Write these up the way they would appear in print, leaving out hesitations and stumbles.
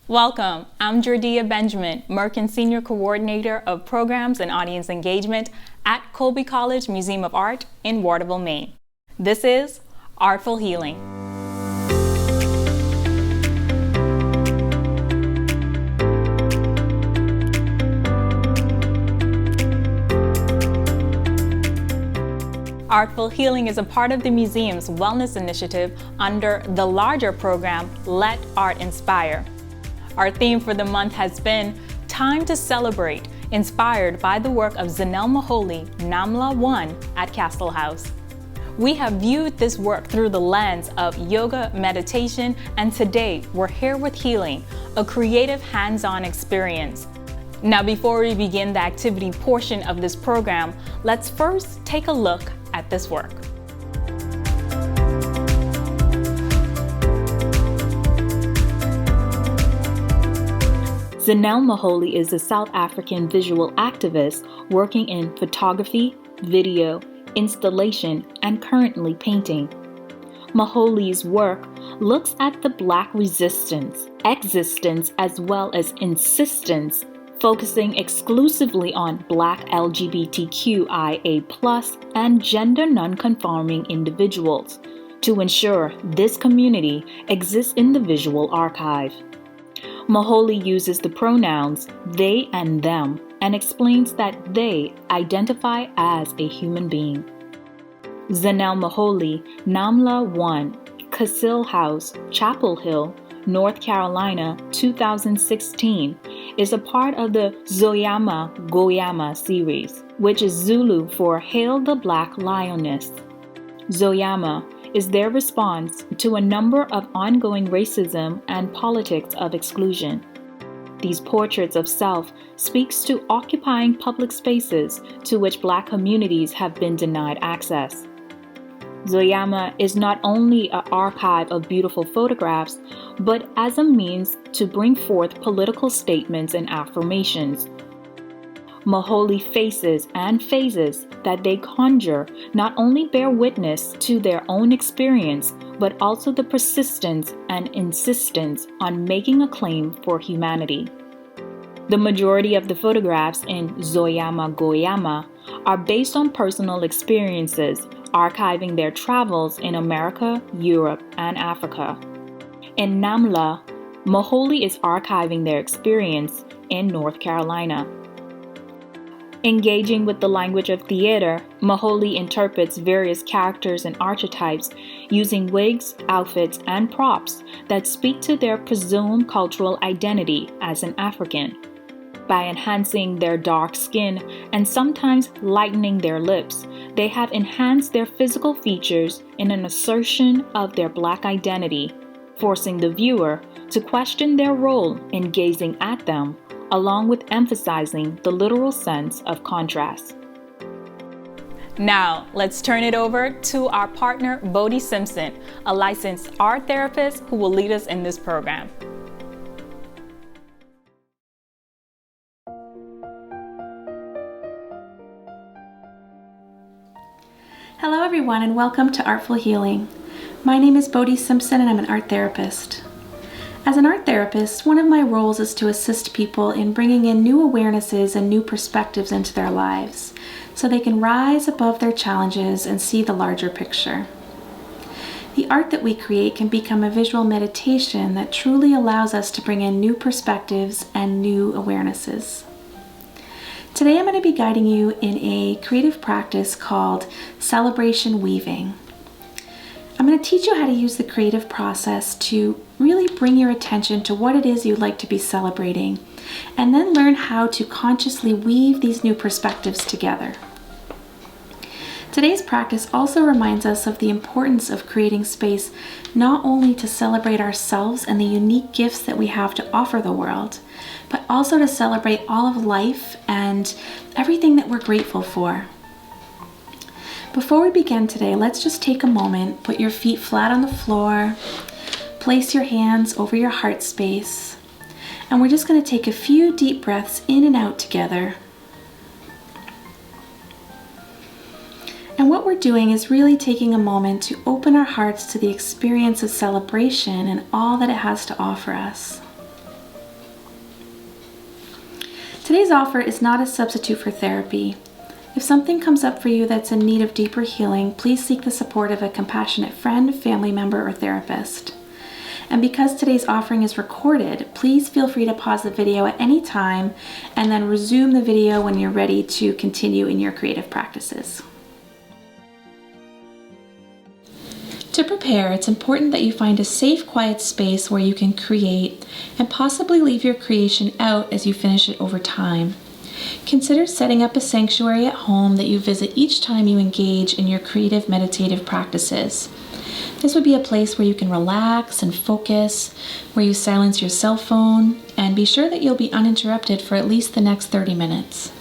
Welcome, I'm Jordia Benjamin, Merkin Senior Coordinator of Programs and Audience Engagement at Colby College Museum of Art in Waterville, Maine. This is Artful Healing. Artful Healing is a part of the museum's wellness initiative under the larger program, Let Art Inspire. Our theme for the month has been Time to Celebrate, inspired by the work of Zanele Muholi, Namhla 1 at Cassilhaus. We have viewed this work through the lens of yoga, meditation, and today we're here with healing, a creative hands-on experience. Now, before we begin the activity portion of this program, let's first take a look at this work. Zanele Muholi is a South African visual activist working in photography, video, installation, and currently painting. Muholi's work looks at the Black resistance, existence, as well as insistence, focusing exclusively on Black LGBTQIA+ and gender non-conforming individuals to ensure this community exists in the visual archive. Muholi uses the pronouns they and them and explains that they identify as a human being. Zanele Muholi, Namhla 1, Cassilhaus, Chapel Hill, North Carolina, 2016, is a part of the Zoyama Goyama series, which is Zulu for Hail the Black Lioness. Zoyama is their response to a number of ongoing racism and politics of exclusion. These portraits of self speaks to occupying public spaces to which Black communities have been denied access. Zoyama is not only an archive of beautiful photographs, but as a means to bring forth political statements and affirmations. Muholi faces and phases that they conjure not only bear witness to their own experience, but also the persistence and insistence on making a claim for humanity. The majority of the photographs in Zoyama Goyama are based on personal experiences, archiving their travels in America, Europe, and Africa. In Namhla, Muholi is archiving their experience in North Carolina. Engaging with the language of theater, Muholi interprets various characters and archetypes using wigs, outfits, and props that speak to their presumed cultural identity as an African. By enhancing their dark skin and sometimes lightening their lips, they have enhanced their physical features in an assertion of their Black identity, forcing the viewer to question their role in gazing at them, along with emphasizing the literal sense of contrast. Now, let's turn it over to our partner, Bodhi Simpson, a licensed art therapist who will lead us in this program. Hello everyone and welcome to Artful Healing. My name is Bodhi Simpson and I'm an art therapist. As an art therapist, one of my roles is to assist people in bringing in new awarenesses and new perspectives into their lives so they can rise above their challenges and see the larger picture. The art that we create can become a visual meditation that truly allows us to bring in new perspectives and new awarenesses. Today I'm going to be guiding you in a creative practice called celebration weaving. I'm going to teach you how to use the creative process to really bring your attention to what it is you'd like to be celebrating, and then learn how to consciously weave these new perspectives together. Today's practice also reminds us of the importance of creating space not only to celebrate ourselves and the unique gifts that we have to offer the world, but also to celebrate all of life and everything that we're grateful for. Before we begin today, let's just take a moment, put your feet flat on the floor, place your hands over your heart space, and we're just going to take a few deep breaths in and out together. And what we're doing is really taking a moment to open our hearts to the experience of celebration and all that it has to offer us. Today's offer is not a substitute for therapy. If something comes up for you that's in need of deeper healing, please seek the support of a compassionate friend, family member, or therapist. And because today's offering is recorded, please feel free to pause the video at any time and then resume the video when you're ready to continue in your creative practices. To prepare, it's important that you find a safe, quiet space where you can create and possibly leave your creation out as you finish it over time. Consider setting up a sanctuary at home that you visit each time you engage in your creative meditative practices. This would be a place where you can relax and focus, where you silence your cell phone, and be sure that you'll be uninterrupted for at least the next 30 minutes.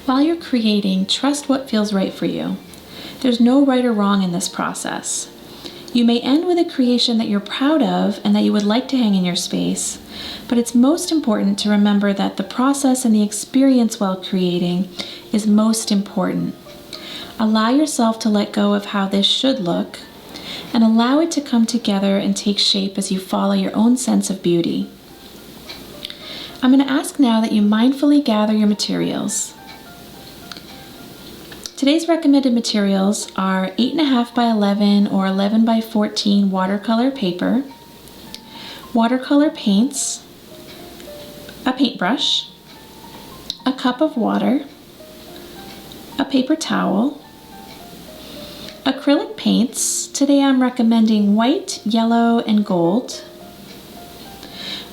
While you're creating, trust what feels right for you. There's no right or wrong in this process. You may end with a creation that you're proud of and that you would like to hang in your space, but it's most important to remember that the process and the experience while creating is most important. Allow yourself to let go of how this should look and allow it to come together and take shape as you follow your own sense of beauty. I'm going to ask now that you mindfully gather your materials. Today's recommended materials are 8.5 by 11 or 11 by 14 watercolor paper, watercolor paints, a paintbrush, a cup of water, a paper towel, acrylic paints. Today I'm recommending white, yellow, and gold,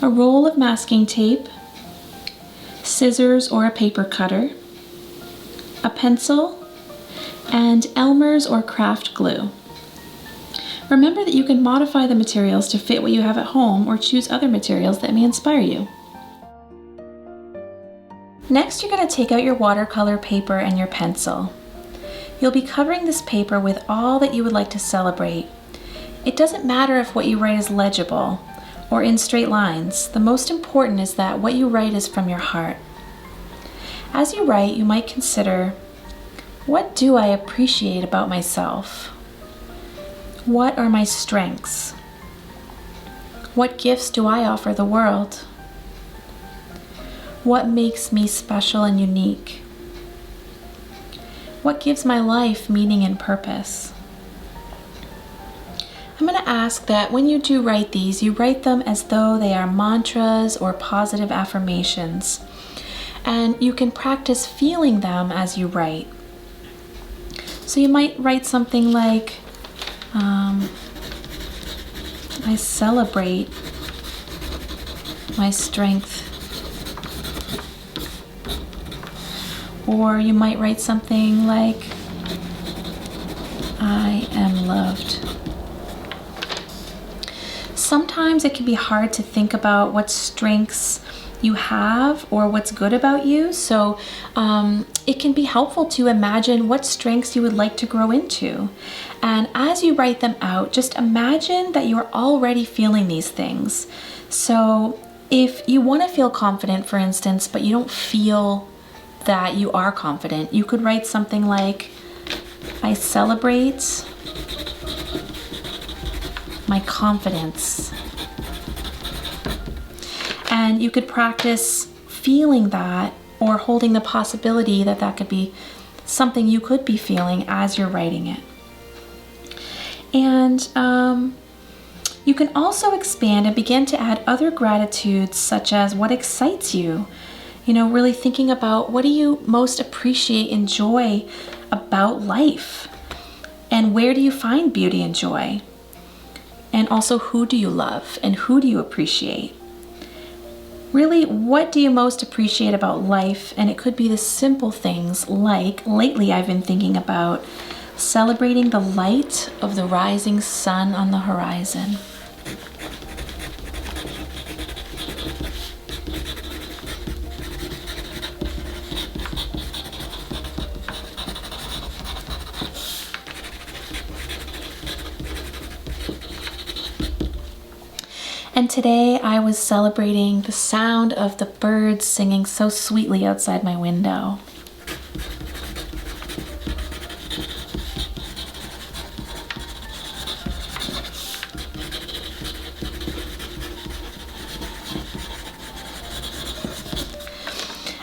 a roll of masking tape, scissors or a paper cutter, a pencil, and Elmer's or craft glue. Remember that you can modify the materials to fit what you have at home or choose other materials that may inspire you. Next, you're going to take out your watercolor paper and your pencil. You'll be covering this paper with all that you would like to celebrate. It doesn't matter if what you write is legible or in straight lines. The most important is that what you write is from your heart. As you write, you might consider, what do I appreciate about myself? What are my strengths? What gifts do I offer the world? What makes me special and unique? What gives my life meaning and purpose? I'm going to ask that when you do write these, you write them as though they are mantras or positive affirmations. And you can practice feeling them as you write. So you might write something like, I celebrate my strength. Or you might write something like, I am loved. Sometimes it can be hard to think about what strengths you have or what's good about you. So it can be helpful to imagine what strengths you would like to grow into. And as you write them out, just imagine that you are already feeling these things. So if you want to feel confident, for instance, but you don't feel that you are confident, you could write something like, I celebrate my confidence. And you could practice feeling that or holding the possibility that that could be something you could be feeling as you're writing it. And you can also expand and begin to add other gratitudes, such as what excites you. You know, really thinking about what do you most appreciate and joy about life? And where do you find beauty and joy? And also, who do you love and who do you appreciate? Really, what do you most appreciate about life? And it could be the simple things like, lately I've been thinking about celebrating the light of the rising sun on the horizon. And today I was celebrating the sound of the birds singing so sweetly outside my window.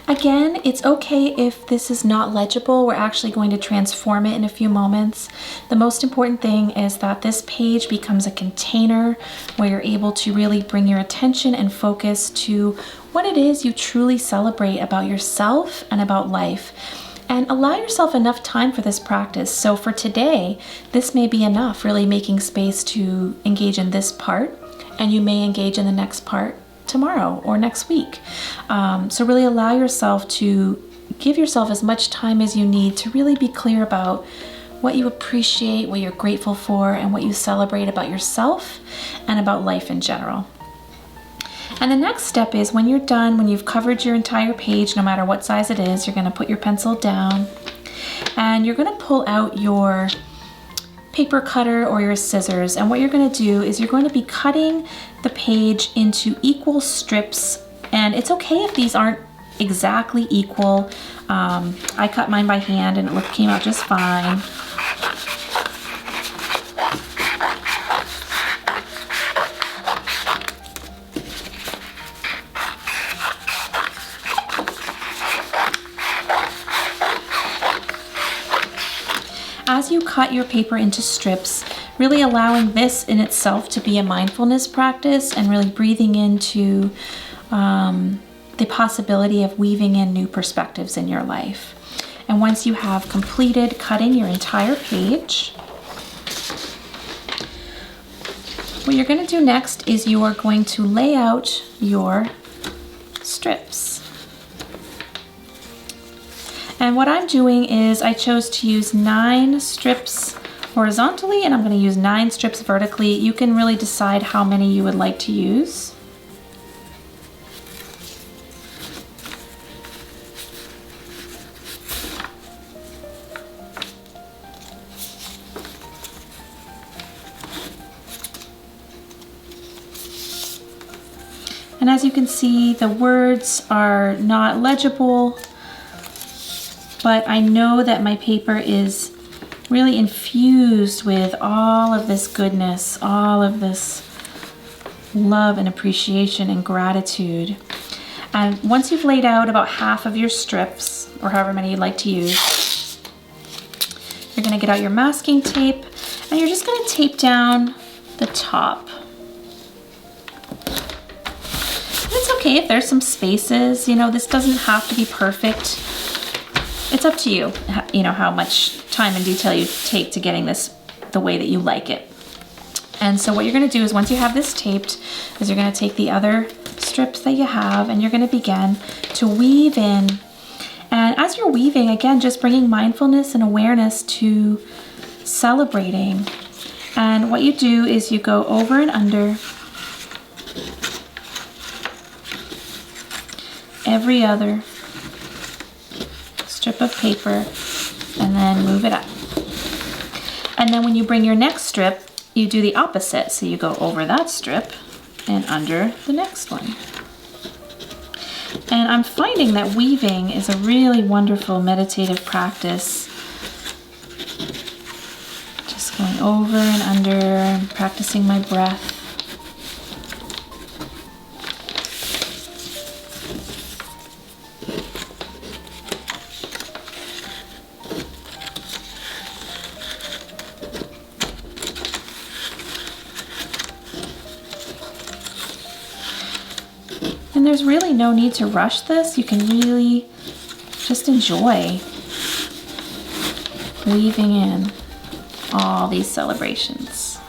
Again, it's okay if this is not legible. We're actually going to transform it in a few moments. The most important thing is that this page becomes a container where you're able to really bring your attention and focus to what it is you truly celebrate about yourself and about life. And allow yourself enough time for this practice. So for today, this may be enough, really making space to engage in this part, and you may engage in the next part tomorrow or next week. So really allow yourself to give yourself as much time as you need to really be clear about what you appreciate, what you're grateful for, and what you celebrate about yourself and about life in general. And the next step is when you're done, when you've covered your entire page, no matter what size it is, you're going to put your pencil down and you're going to pull out your paper cutter or your scissors. And what you're going to do is you're going to be cutting the page into equal strips. And it's okay if these aren't exactly equal. I cut mine by hand and it came out just fine. As you cut your paper into strips, really allowing this in itself to be a mindfulness practice and really breathing into the possibility of weaving in new perspectives in your life. And once you have completed cutting your entire page, what you're going to do next is you are going to lay out your strips. And what I'm doing is I chose to use 9 strips horizontally and I'm going to use 9 strips vertically. You can really decide how many you would like to use. And as you can see, the words are not legible, but I know that my paper is really infused with all of this goodness, all of this love and appreciation and gratitude. And once you've laid out about half of your strips, or however many you'd like to use, you're going to get out your masking tape and you're just going to tape down the top. And it's okay if there's some spaces, you know, this doesn't have to be perfect. It's up to you, you know, how much time and detail you take to getting this the way that you like it. And so what you're going to do is once you have this taped, is you're going to take the other strips that you have and you're going to begin to weave in. And as you're weaving, again, just bringing mindfulness and awareness to celebrating. And what you do is you go over and under every other strip of paper and then move it up. And then when you bring your next strip, you do the opposite. So you go over that strip and under the next one. And I'm finding that weaving is a really wonderful meditative practice. Just going over and under and practicing my breath. And there's really no need to rush this. You can really just enjoy weaving in all these celebrations.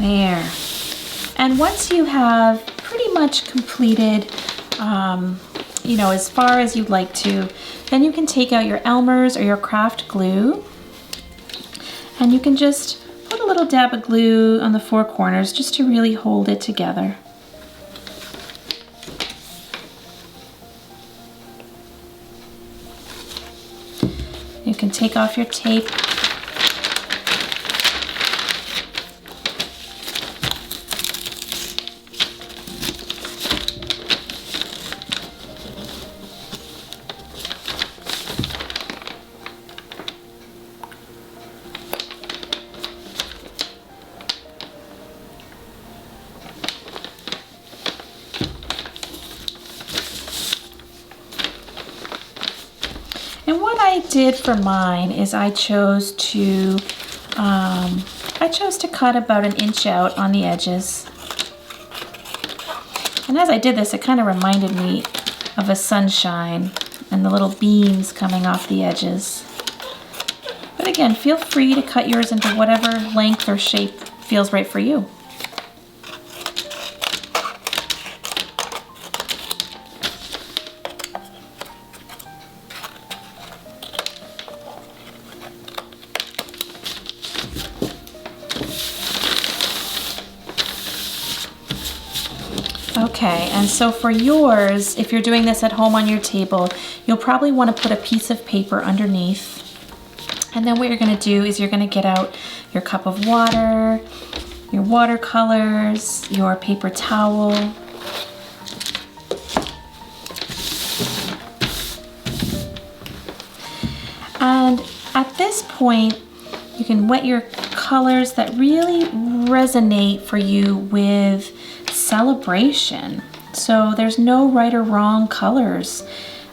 There. And once you have pretty much completed, as far as you'd like to, then you can take out your Elmer's or your craft glue, and you can just put a little dab of glue on the four corners just to really hold it together. You can take off your tape. And what I did for mine is I chose to cut about 1 inch out on the edges. And as I did this, it kind of reminded me of a sunshine and the little beams coming off the edges. But again, feel free to cut yours into whatever length or shape feels right for you. Okay, and so for yours, if you're doing this at home on your table, you'll probably want to put a piece of paper underneath. And then what you're going to do is you're going to get out your cup of water, your watercolors, your paper towel. And at this point, you can wet your colors that really resonate for you with celebration. So there's no right or wrong colors.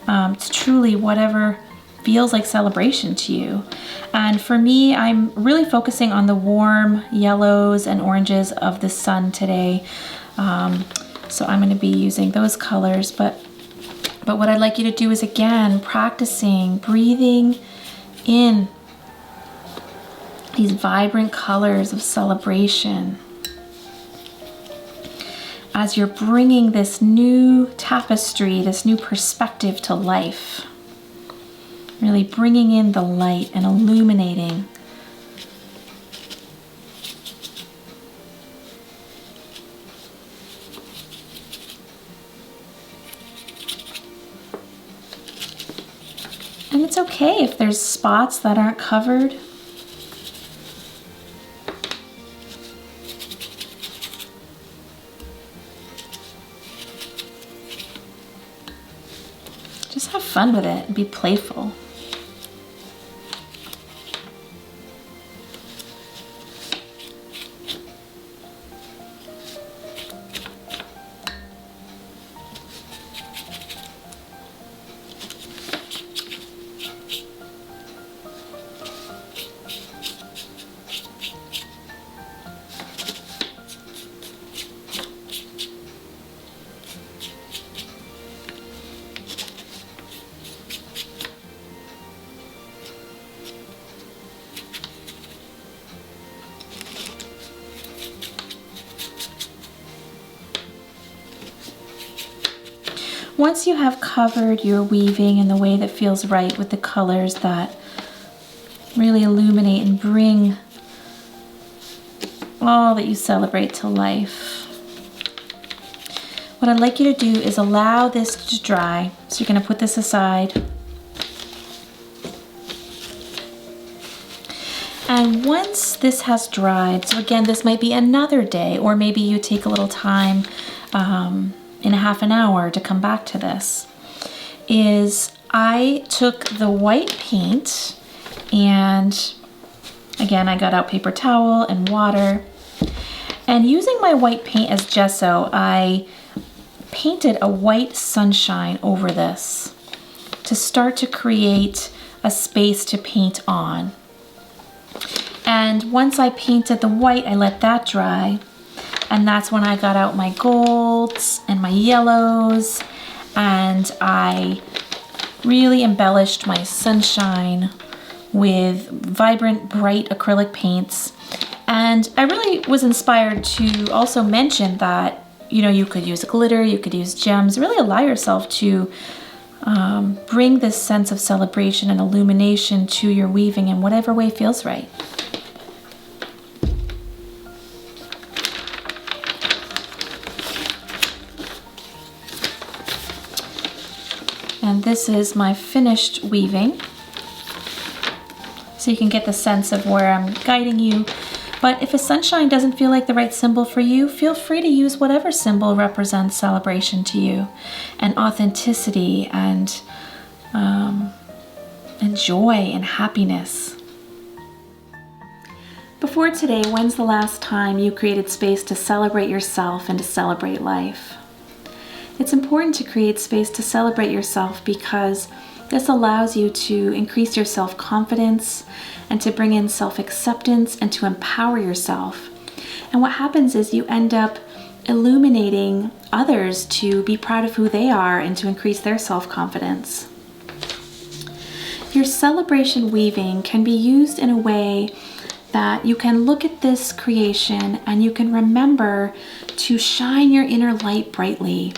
It's truly whatever feels like celebration to you. And for me, I'm really focusing on the warm yellows and oranges of the sun today. So I'm going to be using those colors. But what I'd like you to do is, again, practicing breathing in these vibrant colors of celebration as you're bringing this new tapestry, this new perspective to life. Really bringing in the light and illuminating. And it's okay if there's spots that aren't covered. Just have fun with it and be playful. Once you have covered your weaving in the way that feels right with the colors that really illuminate and bring all that you celebrate to life, what I'd like you to do is allow this to dry. So you're going to put this aside. And once this has dried, so again, this might be another day, or maybe you take a little time in a half an hour to come back to this, is I took the white paint and again, I got out paper towel and water, and using my white paint as gesso, I painted a white sunshine over this to start to create a space to paint on. And once I painted the white, I let that dry. And that's when I got out my golds and my yellows, and I really embellished my sunshine with vibrant, bright acrylic paints. And I really was inspired to also mention that, you could use glitter, you could use gems, really allow yourself to bring this sense of celebration and illumination to your weaving in whatever way feels right. And this is my finished weaving. So you can get the sense of where I'm guiding you. But if a sunshine doesn't feel like the right symbol for you, feel free to use whatever symbol represents celebration to you, and authenticity, and joy and happiness. Before today, when's the last time you created space to celebrate yourself and to celebrate life? It's important to create space to celebrate yourself because this allows you to increase your self-confidence and to bring in self-acceptance and to empower yourself. And what happens is you end up illuminating others to be proud of who they are and to increase their self-confidence. Your celebration weaving can be used in a way that you can look at this creation and you can remember to shine your inner light brightly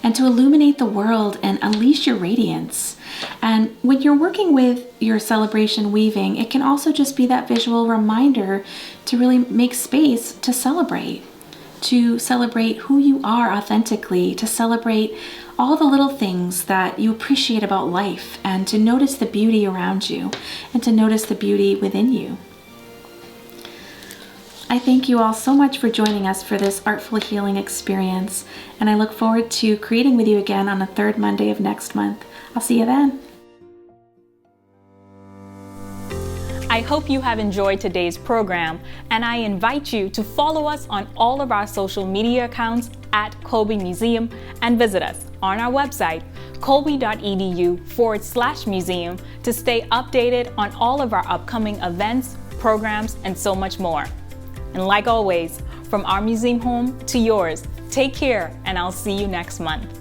and to illuminate the world and unleash your radiance. And when you're working with your celebration weaving, it can also just be that visual reminder to really make space to celebrate who you are authentically, to celebrate all the little things that you appreciate about life, and to notice the beauty around you and to notice the beauty within you. I thank you all so much for joining us for this Artful Healing experience, and I look forward to creating with you again on the third Monday of next month. I'll see you then. I hope you have enjoyed today's program, and I invite you to follow us on all of our social media accounts at Colby Museum, and visit us on our website, colby.edu/museum, to stay updated on all of our upcoming events, programs, and so much more. And like always, from our museum home to yours, take care, and I'll see you next month.